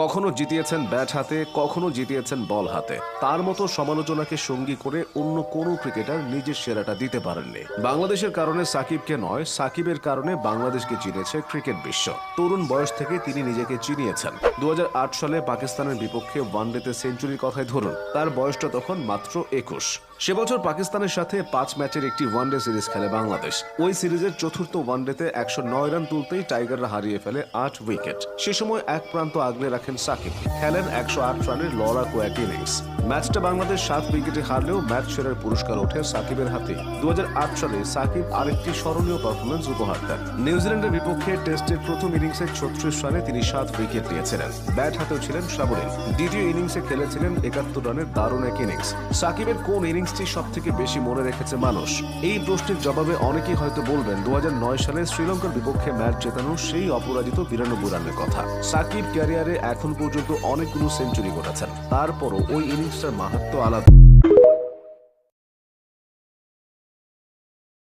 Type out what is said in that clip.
কখনো জিতিয়েছেন ব্যাট হাতে, কখনো জিতিয়েছেন বল হাতে। তার মতো সমালোচনাকে সঙ্গী করে অন্য কোনো ক্রিকেটার নিজের সেরাটা দিতে পারেননি। বাংলাদেশের কারণে সাকিবকে নয়, সাকিবের কারণে বাংলাদেশকে চিনেছে ক্রিকেট বিশ্ব। তরুণ বয়স থেকে তিনি নিজেকে চিনিয়েছেন। 2008 সালে পাকিস্তানের বিপক্ষে ওয়ানডেতে সেঞ্চুরির কথাই ধরুন, তার বয়সটা তখন মাত্র 21। সে বছর পাকিস্তানের সাথে 5 ম্যাচের একটি ওয়ানডে সিরিজ খেলে বাংলাদেশ। ওই সিরিজের চতুর্থ ওয়ানডেতে 109 রান তুলতেই টাইগাররা হারিয়ে ফেলে 8 উইকেট। সে সময় এক প্রান্ত আগলে রাখেন সাকিব, খেলেন 108 রানের লড়াকু এক ইনিংস। ম্যাচটা বাংলাদেশ 7 উইকেটে হারলেও ম্যাচ সেরার পুরস্কার ওঠে সাকিবের হাতে। 2008 সালে সাকিব আরেকটি স্মরণীয় পারফরমেন্স উপহার দেন। নিউজিল্যান্ডের বিপক্ষে টেস্টের প্রথম ইনিংসে 36 রানে তিনি 7 উইকেট নিয়েছিলেন। ব্যাট হাতেও ছিলেন সাবলীল। দ্বিতীয় ইনিংসে খেলেছিলেন 71 রানের দারুণ এক ইনিংস। সাকিবের কোন ইনিংসটি সব থেকে বেশি মনে রেখেছে মানুষ? এই প্রশ্নের জবাবে অনেকেই হয়তো বলবেন 2009 সালে শ্রীলঙ্কার বিপক্ষে ম্যাচ জেতানো সেই অপরাজিত 92 রানের কথা। সাকিব ক্যারিয়ারে এখন পর্যন্ত অনেকগুলো সেঞ্চুরি করেছেন, তারপরও ওই ইনিংসটার মাহাত্ম্য আলাদা।